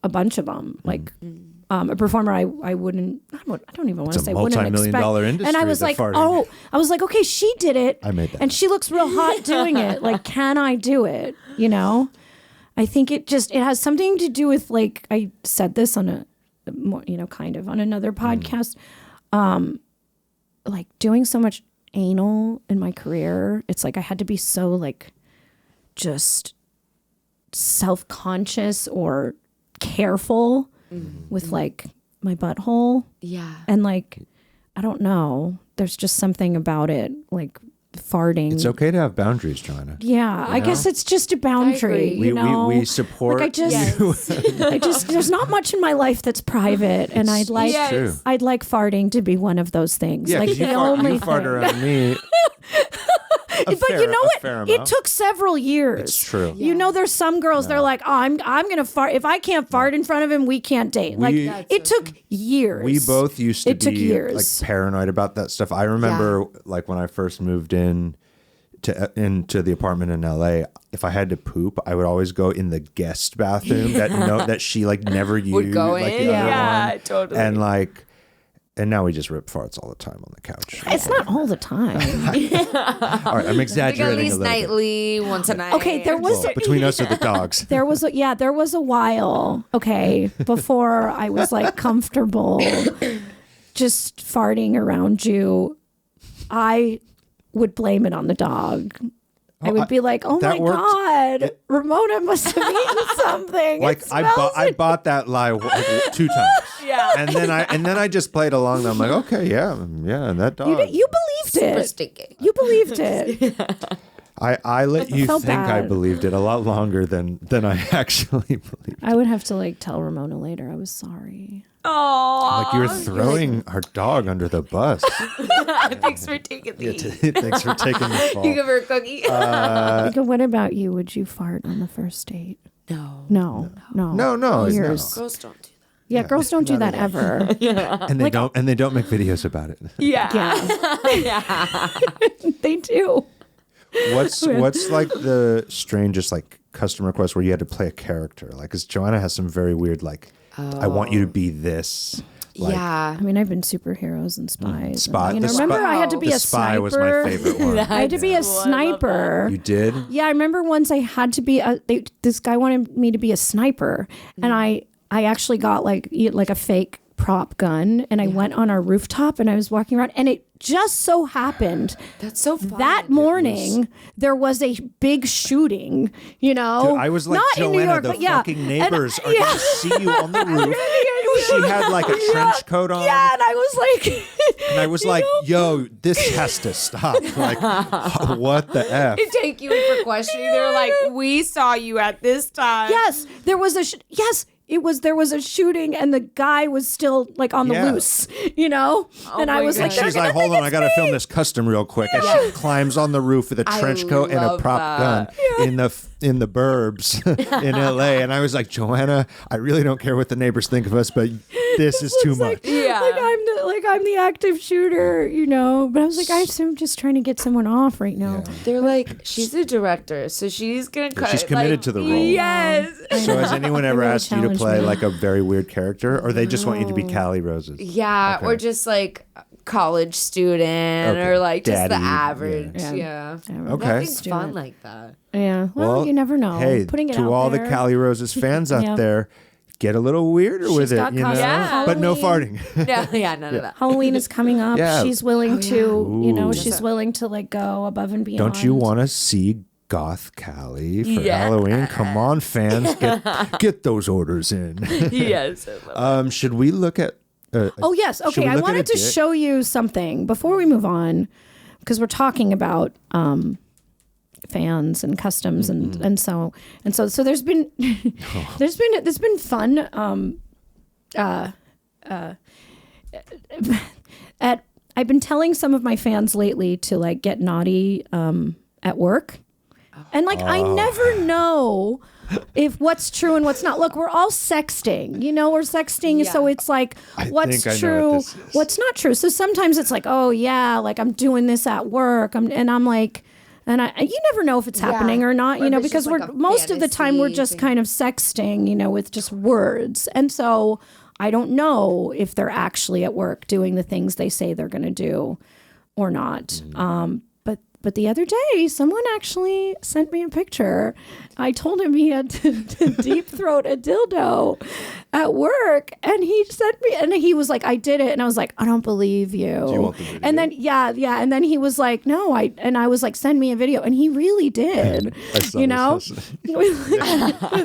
a bunch of them. Like a performer, I don't even want to a say wouldn't multi-million-dollar expect. industry, And I was the like, farting. I was like, okay, she did it. I made that and she looks real hot doing it. Like, can I do it? I think it has something to do with like I said this on a more, kind of on another podcast. Like doing so much anal in my career, it's like I had to be so like just self-conscious or careful with like my butthole. Yeah. And like, I don't know. There's just something about it, like farting. It's okay to have boundaries, Joanna. Yeah, I guess it's just a boundary. agree. You know, We support like there's not much in my life that's private, and I'd like Yes. True. I'd like farting to be one of those things. Yeah, like 'cause the only you fart thing. around me. But you know what? Fair It amount. took several years. It's true. You know, there's some girls. They're like, "Oh, I'm gonna fart. If I can't fart in front of him, we can't date." Like it took years. We both used to It took be years. like paranoid about that stuff. I remember like when I first moved into the apartment in LA, if I had to poop, I would always go in the guest bathroom that she like never used. Would go like, in. the other Yeah, one. totally. And now we just rip farts all the time on the couch. It's not all the time. All right, I'm Like exaggerating at a least little bit. nightly, once a night. Okay, there was Well, between us and the dogs. there was a while, okay, before I was like comfortable just farting around you. I would blame it on the dog. I would be like, "Oh that my worked. God, Ramona must have eaten something." Like It I smells bought that lie 2 times. Yeah. And then I just played along. I'm like, okay, yeah, and that dog. You believed super it. stinky. You believed it. I let you felt think I bad. believed it a lot longer than I actually believed. I would have to like tell Ramona later. I was sorry. Oh, Like you were throwing our dog under the bus. thanks for taking the. Thanks for taking the fall. You give her a cookie. Like, what about you? Would you fart on the first date? no. No. No, Years. Girls don't do that. Yeah, girls don't do that ever. And they don't make videos about it. Yeah. Yeah. They do. What's like the strangest like customer request where you had to play a character? Like, because Joanna has some very weird like, I want you to be this. Like, Yeah. I mean, I've been superheroes and spies. Spy- And, the remember, spy- I had to be the a spy sniper. was my favorite one. I had to be a sniper. You did? Yeah, I remember once I had to be this guy wanted me to be a sniper, and I actually got like a fake prop gun, and I went on our rooftop, and I was walking around, and it just so happened That's so fun. that morning there was a big shooting. You know, Dude, I was like, not in New Joanna, York, the but yeah. fucking neighbors are yeah. going to see you on the roof. She had like a trench coat on. Yeah, and I was like, And I was like, yo, this has to stop. Like, what the F? They take you in for questioning. They're like, we saw you at this time. yes, there was a there was a shooting, and the guy was still like on the Yeah. loose, you know. And I my was God. like, She's like, hold on, I got to film this custom real quick. And she climbs on the roof with a I trench coat and a love prop that. gun in the burbs in LA. And I was like, Joanna, I really don't care what the neighbors think of us, but this is too much. Yeah. like I'm the active shooter, you know. But I was like, I'm just trying to get someone off right now. They're like, she's a director, so she's going to cut. She's committed to the role. Yes. So has anyone ever really asked you to challenged play me. like a very weird character, or they just want you to be Callie Roses? Yeah, Okay. or just like college student, Okay. or like just Daddy, the average. yeah. Yeah. Okay. Nothing's fun like that. Yeah. Well, you never know. Hey, Putting it to out all there. the Callie Roses fans out Yeah. there, get a little weirder with it, got you know? costumes. Yeah. But no farting. Yeah, none of that. Halloween is coming up. Yeah. She's willing to, you know, Ooh. she's willing to like go above and beyond. Don't you want to see Goth Callie for Yeah. Halloween? Come on, fans, get those orders in. Yes. Should we look at? Oh yes. Should Okay. we I look at wanted a to dick? show you something before we move on, because we're talking about fans and customs and so there's been there's been fun I've been telling some of my fans lately to like get naughty at work, and like I never know if what's true and what's not. Look, we're all sexting, you know, we're sexting. Yeah. So it's like, what's think I know true, what this is. what's not true. So sometimes it's like, oh yeah, like I'm doing this at work. I'm like, and you never know if it's happening or not, Or you if know, it's because just like a most of the time we're fantasy just thing. kind of sexting, you know, with just words. And so I don't know if they're actually at work doing the things they say they're going to do or not. But the other day, someone actually sent me a picture. I told him he had to deep throat a dildo, at work, and he sent me, and he was like, I did it. And I was like, I don't believe you. Do you want the video? And then, yeah. And then he was like, no, I was like, send me a video. And he really did, I saw you know? this.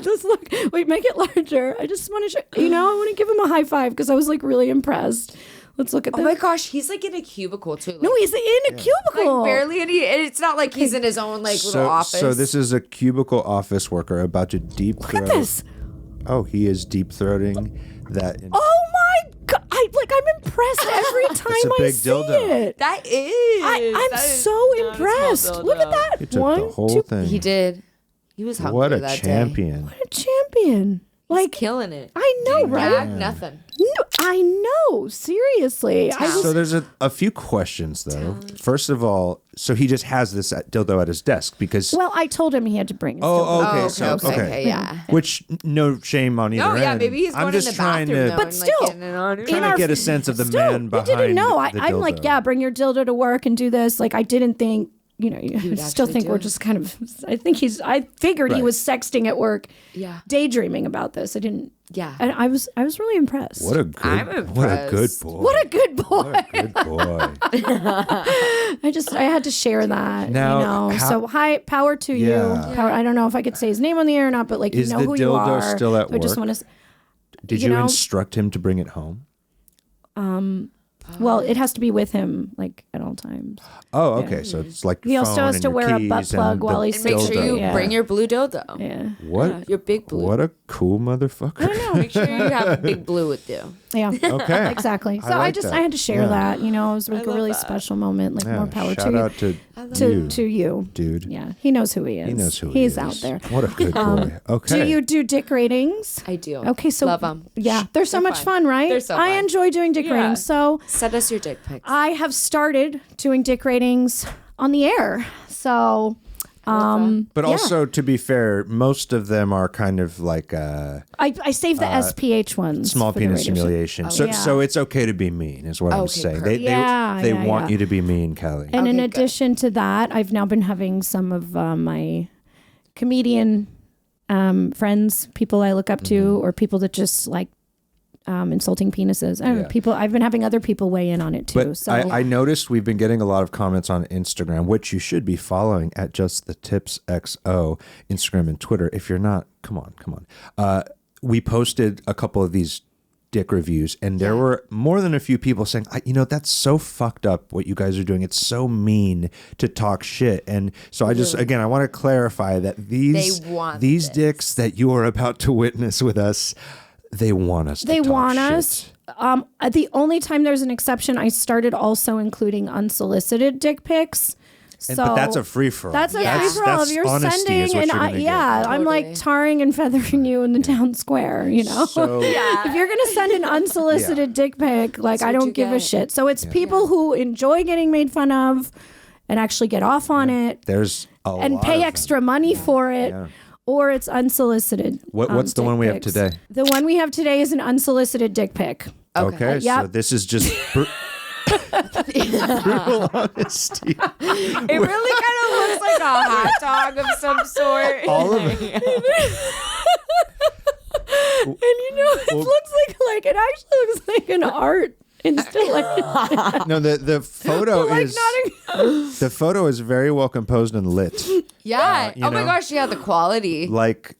Just look, wait, make it larger. I just want to show, you know, I want to give him a high five because I was like really impressed. Let's look at Oh this. my gosh, he's like in a cubicle too. Like, No, he's in a cubicle. like barely any. It's not like he's in his own like little office. So this is a cubicle office worker about to deep throat. Look at this. Oh, he is deep throating that. Oh my God. I'm impressed every time It's a I big see dildo. it. That is. I'm That is so not a small impressed. dildo. Look at that. He took One, the whole two. thing. He did. He was hungry What a that champion. day. What a champion. Like Like, killing it. I know, Didn't right? gag, nothing. No, I know. Seriously. I was, So there's a few questions though. First of all, so he just has this dildo at his desk because. well, I told him he had to bring his Oh, dildo. okay. Oh, So okay, yeah. Which no shame on either No, yeah, end. maybe he's I'm going just in the trying bathroom to though, But and, still, like, getting it on. trying to get a sense of the man I behind. didn't know. the I'm like, dildo. yeah, bring your dildo to work and do this. Like, I didn't think, you know, you would still actually think do we're it. just kind of, I figured he Right. was sexting at work, Yeah. daydreaming about this. I didn't, Yeah. and I was really impressed. What a good, I'm what a good impressed. boy. What a good boy. What a good boy. I had to share that, Now, you know. how- So high power to Yeah. you. Power, I don't know if I could say his name on the air or not, but like, Is you know the who you dildo are. still at So I just work? want to, Did You you know? instruct him to bring it home? well, it has to be with him like at all times. Oh, okay. So it's like He also phone has and to your wear a keys butt and plug while the he's And make sure dildo. you Yeah. bring your blue dildo. Yeah. What? Yeah, your big blue. What a cool motherfucker. Make sure you have big blue with you. Yeah. Okay. Exactly. So I I like just that. I had to share Yeah. that. You know, it was like a love really that. special moment. Like Yeah, more power shout to out to you. To you. dude. Yeah. He knows who he is. He knows who he is. He's out there. What a good boy. Okay. Do you do dick ratings? I do. Okay, so love them. yeah, they're so They're much fun. fun, right? They're so I fun. enjoy doing dick Yeah. ratings. So Send us your dick pics. I have started doing dick ratings on the air. So But yeah. also, to be fair, most of them are kind of like I saved the SPH ones. small for the penis radio show. simulation. yeah. So it's okay to be mean, is what I'm Okay, saying. perfect. Yeah, They want yeah. you to be mean, Kelly. And in Okay, good. addition to that, I've now been having some of my comedian friends, people I look up to, or people that just like insulting penises. I don't know, Yeah. people. I've been having other people weigh in on it too. But so I noticed we've been getting a lot of comments on Instagram, which you should be following at Justthetipsxo, Instagram and Twitter. If you're not, come on. We posted a couple of these dick reviews, and there were more than a few people saying, that's so fucked up what you guys are doing. It's so mean to talk shit. And so I just, again, I want to clarify that these want these this. dicks that you are about to witness with us, they want us to they talk want shit. us. The only time there's an exception, I started also including unsolicited dick pics. But that's a free for all. That's a free for all. If you're sending, and I'm like Totally. tarring and feathering you in the town square. You know, So if you're gonna send an unsolicited dick pic, like I what don't you give a get. shit. So it's people who enjoy getting made fun of and actually get off on it there's a and lot pay of them. extra money for it. Yeah. Or it's unsolicited. What's the dick one we have pics. today? The one we have today is an unsolicited dick pic. Okay, so Yep. this is just brutal honesty. It really kind of looks like a hot dog of some sort. All of it. And it looks like it actually looks like an art installation. No, the photo Like is not the photo is very well composed and lit. Yeah. you Oh my know? gosh, yeah, the quality. Like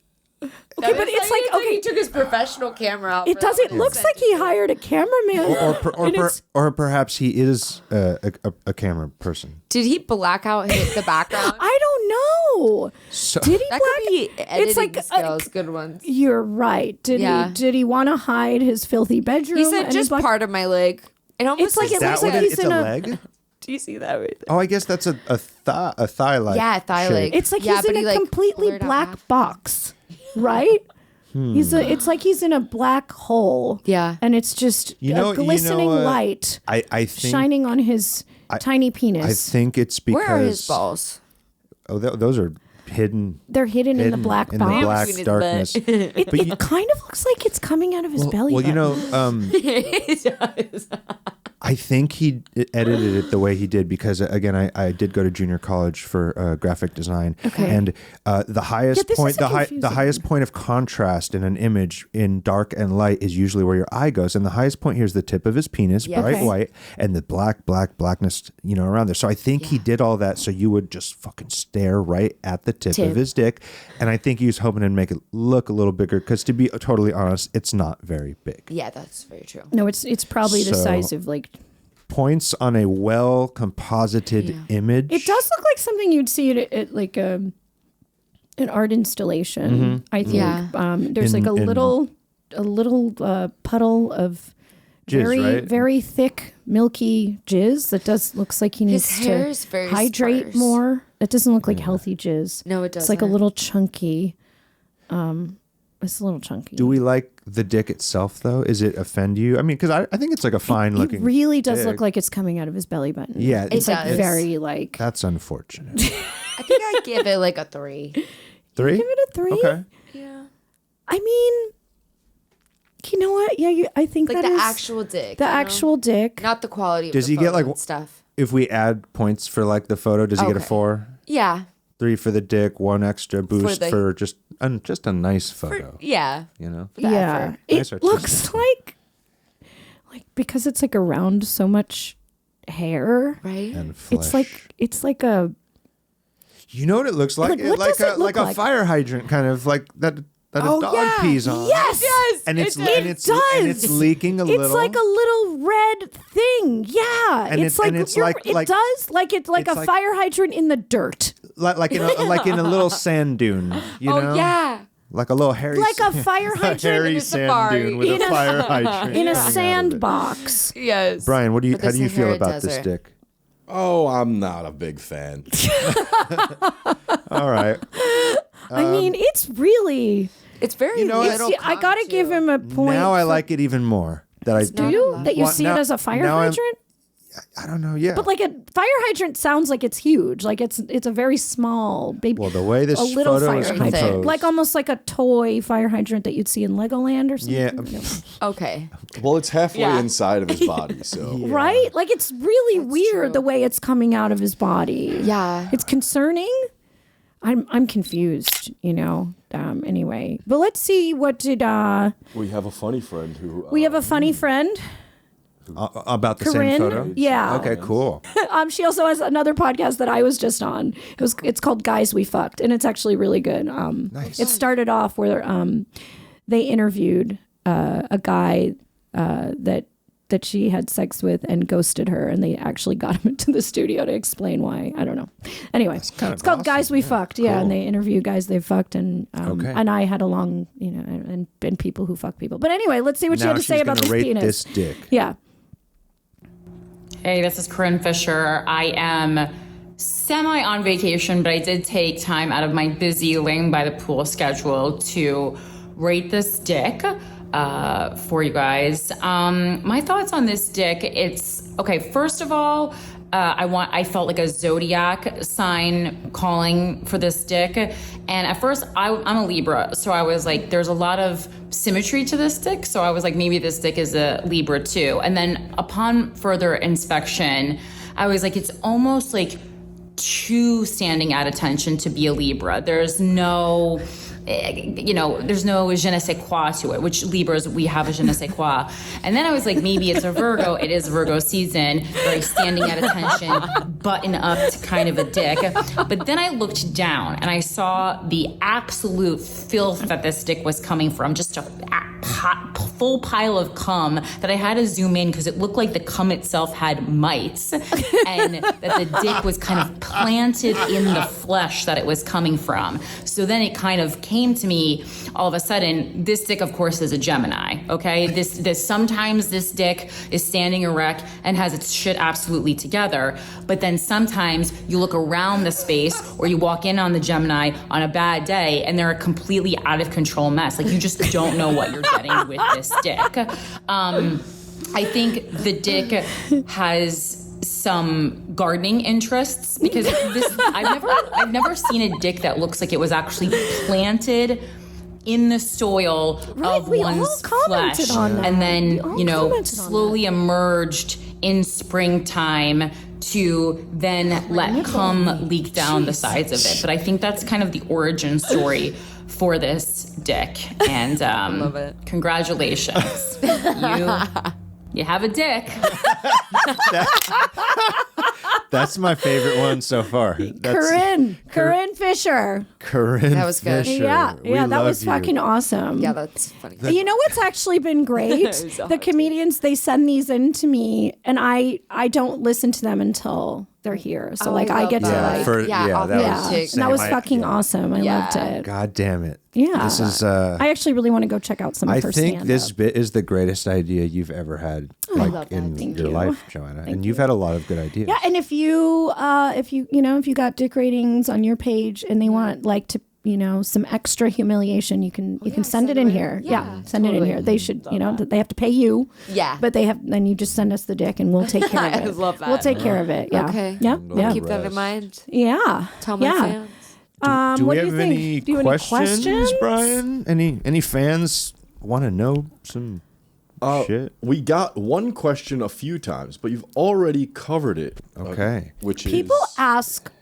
Okay, but it's like he took his professional camera out. it does. It looks like he hired a cameraman. or perhaps he is a camera person. Did he black out hit the background? I don't know. So Did he That black? could be editing It's like skills, good ones. You're right. Did Yeah. he? Did he want to hide his filthy bedroom? He said and just his part of my leg. It almost It's like looks it that looks what like it- he's it's in a a- leg? Do you see that right there? Oh, I guess that's a thigh like. Yeah, thigh leg. It's like Yeah, he's but in he, a like, completely blurred out black half. box, right? It's like he's in a black hole. Yeah. and it's just a glistening light I think shining on his tiny penis. I think it's because Where are his balls? Oh, those are hidden. They're hidden in the black in box. the black Between his darkness. butt. It kind of looks like it's coming out of his belly. Well, button. I think he edited it the way he did because, again, I did go to junior college for graphic design, and the highest point, the highest point of contrast in an image in dark and light is usually where your eye goes, and the highest point here is the tip of his penis, bright white, and the blackness, around there. So I think he did all that so you would just fucking stare right at the tip of his dick, and I think he was hoping to make it look a little bigger because, to be totally honest, it's not very big. Yeah, that's very true. No, it's probably the size of like. Points on a well composited image. It does look like something you'd see at like an art installation. I think there's like a little puddle of jizz, very thick milky jizz that looks like he needs to hydrate sparse. More. It doesn't look like healthy jizz. No, it doesn't. It's like a little chunky. It's a little chunky. Do we like the dick itself, though? Is it offend you? I mean, because I think it's like a fine looking. It really does dick. look like it's coming out of his belly button. Yeah, it's like very like. That's unfortunate. I think I'd give it like a 3. 3? Give it a 3. Okay. Yeah. I mean, you know what? Yeah, I think Like that the is actual dick. the actual dick. Not the quality of Does the he get photo like and stuff. If we add points for like the photo, does he get a 4? Yeah. 3 for the dick, 1 extra boost for just a nice photo. Yeah. Yeah, Nice it looks like because it's like around so much hair, Right. And flesh. It's like a. You know what it looks like? Like, what does it look a like? fire hydrant, kind of like that a dog pees on. Yes, And it's does. and it's leaking a little. It's like a little red thing. Yeah, And it's it- like and it's you're- like- it does like it's like it's a like- fire hydrant in the dirt, like in a little sand dune. You know? Oh yeah. Like a little hairy. like a fire a hydrant hairy a sand safari. dune with a fire hydrant in a coming out of it. sandbox. Yes. Brian, But how the do you feel Sahara about this Desert. dick? Oh, I'm not a big fan. All right. I mean, it's really. It's very little. I gotta give him a point. Now I like it even more. Do you that you Well, see now- it as a fire now I'm- hydrant? I don't know. Yeah. But like a fire hydrant sounds like it's huge. Like it's a very small baby. Well, the way this a little photo fire is hydrant, composed. like almost like a toy fire hydrant that you'd see in Legoland or something. Yeah. Okay. Well, it's halfway Yeah. inside of his body, so Right? Like it's really weird true. the way it's coming out of his body. Yeah. It's concerning. I'm confused, anyway. But let's see what did we have a funny friend who we have a funny friend. About the Corinne? same photo? Yeah. Okay, cool. She also has another podcast that I was just on. It's called Guys We Fucked, and it's actually really good. Nice. It started off where they interviewed a guy that she had sex with and ghosted her, and they actually got him into the studio to explain why. I don't know. Anyway, it's called awesome. Guys We Fucked. Yeah, and they interview guys they fucked, and Okay. and I had a long, and people who fuck people. But anyway, let's see what she Now had to say she's about gonna this rate penis. this dick. Yeah. Hey, this is Corinne Fisher. I am semi on vacation, but I did take time out of my busy laying by the pool schedule to rate this dick for you guys. My thoughts on this dick, it's okay. First of all, I felt like a zodiac sign calling for this dick. And at first I'm a Libra. So I was like, there's a lot of symmetry to this dick. So I was like, maybe this dick is a Libra too. And then upon further inspection, I was like, it's almost like too standing at attention to be a Libra. There's no, there's no je ne sais quoi to it, which Libras, we have a je ne sais quoi. And then I was like, maybe it's a Virgo. It is Virgo season, very standing at attention, button up kind of a dick. But then I looked down and I saw the absolute filth that this dick was coming from, just a full pile of cum that I had to zoom in because it looked like the cum itself had mites and that the dick was kind of planted in the flesh that it was coming from. So then it kind of came to me all of a sudden, this dick of course is a Gemini, okay? This sometimes this dick is standing erect and has its shit absolutely together, but then sometimes you look around the space or you walk in on the Gemini on a bad day and they're a completely out of control mess. Like you just don't know what you're getting with this dick. I think the dick has some gardening interests because I've never seen a dick that looks like it was actually planted in the soil Right, of we all one's commented flesh on that. and We all then commented on slowly emerged in springtime to then let cum leak down the sides of it. But I think that's kind of the origin story for this dick. And love it. Congratulations. You have a dick. That's my favorite one so far. Corinne Fisher. Corinne That was good. Fisher. Yeah, We that love was you. fucking awesome. Yeah, that's funny. You know what's actually been great? The comedians, they send these in to me, and I don't listen to them until they're here. So Oh, like I I love get to that. like Yeah, that yeah, was and that was same. fucking awesome. I Yeah. loved it. God damn it. Yeah, This is I actually really want to go check out some of I her think stand-up. this bit is the greatest idea you've ever had, like love that. in Thank your you. life, Joanna. And you've had a lot of good ideas. Yeah, and if you got dick ratings on your page and they want like to, some extra humiliation, you can send it in here. Yeah, send it in here. They should, they have to pay you. Yeah. But then you just send us the dick and we'll take care of I it. love that. We'll take care of it. Yeah. Okay. Yeah. Yeah. Keep that in mind. Yeah. Tell my yeah. fans. Do what we do you have think? any Do you have any questions? Brian? Any fans want to know some shit? We got one question a few times, but you've already covered it. Okay. Which People is... ask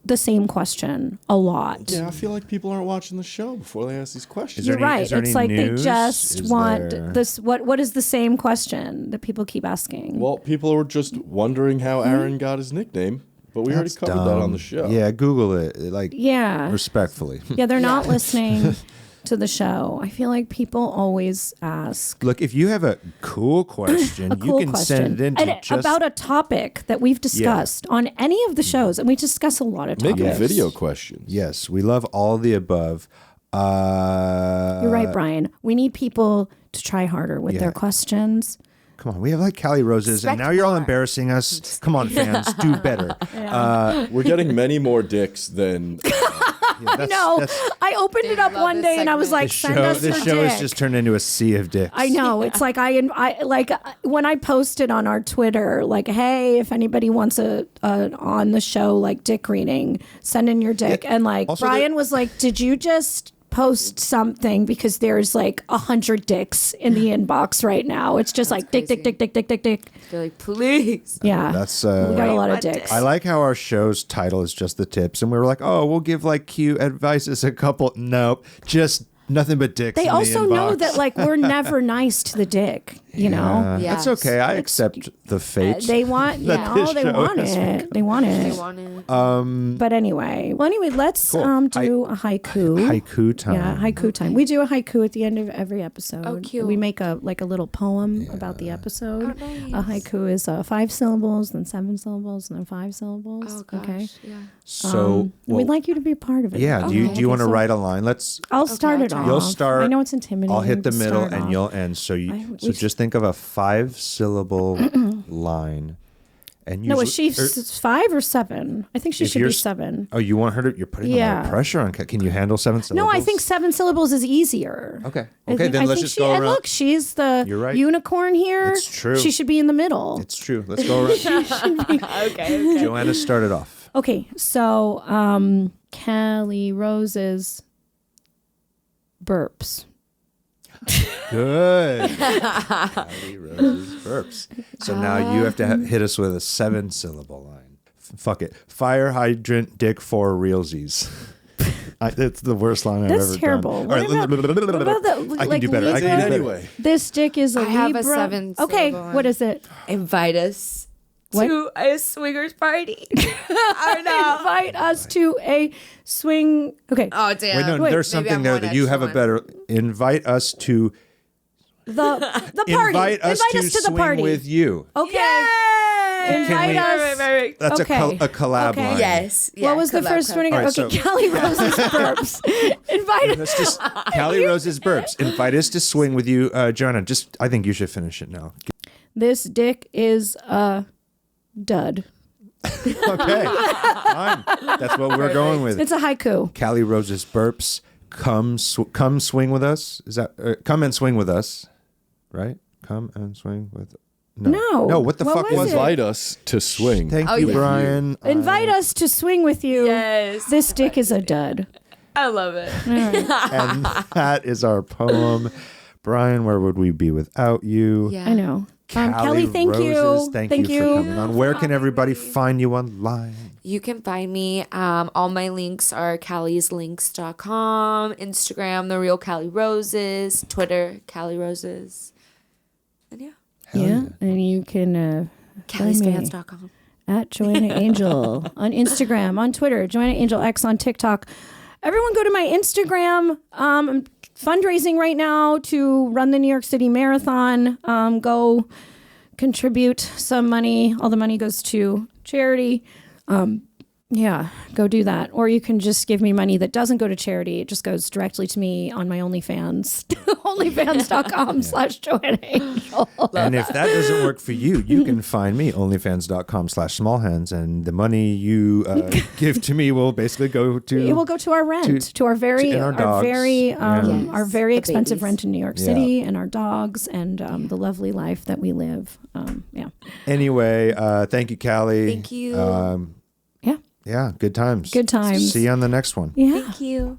the same question a lot. Yeah, I feel like people aren't watching the show before they ask these questions. You're right. is there It's any like news? they just Is want there- this. What is the same question that people keep asking? Well, people were just wondering how Aaron got his nickname, but we already That's covered that on dumb. the show. Yeah, Google it. Like, yeah. respectfully. Yeah, they're not listening to the show. I feel like people always ask Look, if you have a cool question, a cool you can question send it in to and just about a topic that we've discussed on any of the shows, and we discuss a lot of Make topics. it video questions. Yes, we love all the above. You're right, Brian. We need people to try harder with their Yeah. questions. Come on, we have like Callie Roses, and now you're all embarrassing us. Come on, fans, do better. We're getting many more dicks than... No, I opened it up love one this day and I was segment. like, send us This your show dick. has just turned into a sea of dicks. I know. It's like I like when I posted on our Twitter, like, hey, if anybody wants a on the show like dick reading, send in your dick. And like Also, Brian was like, did you just post something because there's like 100 dicks in the inbox right now? It's just like dick, dick, crazy. dick, dick, dick, dick, dick. They're like, please. Yeah, That's we got a lot of my dicks. I like how our show's title is just the tips, and we were like, oh, we'll give like cute advice as a couple. Nope, just nothing but dicks. They in the also know inbox. that like we're never nice to the dick, you know. Yes. That's okay. I accept the fate. They want, you that know, this they show want has it. They want it. They want it. But anyway, let's Cool. do a haiku. Haiku time. Yeah, haiku time. We do a haiku at the end of every episode. Oh, cute. We make a little poem about the episode. Oh, nice. A haiku is 5 syllables, then 7 syllables, and then 5 syllables. Oh, gosh. Okay. Yeah. So, well, We'd like you to be a part of it. yeah. Do you want to write a line? I'll start I'll it try. off. You'll start. I know it's intimidating. I'll hit the to middle, start and off. you'll end. So just think of a 5-syllable line, and No, is she usually- 5 or 7? I think she if should you're be s- 7. Oh, you want her to? You're putting a lot Yeah. of pressure on. Can you handle 7 syllables? No, I think 7 syllables is easier. Okay. I Okay, think- then I let's think just go and around. look, she's the You're right. unicorn here. It's true. She should be in the middle. It's true. Let's go around. Okay. Joanna started off. Okay, so Callie Rose's burps. Good. Callie Rose's burps. So now you have to hit us with a 7-syllable line. Fuck it. Fire hydrant dick for realsies. It's the worst line I've That's ever terrible. done. What All right, about the, I can like, do better. I can do Libra? better. Anyway, This dick is a I have a Libra. 7 Okay, syllable what one. is it? Invite us What? to a swingers party. I know. Invite us to a swing. Okay, Oh, damn. Wait, no, Wait, there's maybe something I'm there one that you have a extra better. Invite us to the party. invite us to the swing party. with you. Okay. Invite we- us. That's Okay. a collab Okay. line. Yes. Yeah, What was the collab, first one collab. again? All right, Okay, so- Callie Rose's burps. Invite Let's just Callie Rose's burps. Invite us to swing with you, Joanna. I think you should finish it now. This dick is a dud. Okay, fine. That's what we're going with. It's a haiku. Callie Rose's burps. Come swing with us. Is that come and swing with us? Right? Come and swing with. No. What the What fuck was was it? it? invite us to swing. Thank Oh, you, yeah. Brian. Invite us to swing with you. Yes. This dick is a dud. I love it. And that is our poem. Brian, where would we be without you? Yeah. I know. Kelly, thank you. Thank you for coming on. Where can everybody find you online? You can find me. All my links are callyslinks.com, Instagram, The Real Callie Roses, Twitter, Callie Roses. And yeah. And you can find me Callie'sFans.com. at Joanna Angel on Instagram, on Twitter, Joanna Angel X on TikTok. Everyone go to my Instagram. I'm fundraising right now to run the New York City Marathon. Go contribute some money. All the money goes to charity. Yeah, go do that. Or you can just give me money that doesn't go to charity. It just goes directly to me on my OnlyFans. OnlyFans.com/Joanna Angel. And if that doesn't work for you, you can find me, OnlyFans.com/smallhands. And the money you give to me will basically go to... It will go to our rent, to our very, our dogs. our very the expensive babies. rent in New York City and our dogs and the lovely life that we live. Anyway, thank you, Callie. Thank you. Yeah, good times. Good times. See you on the next one. Yeah. Thank you.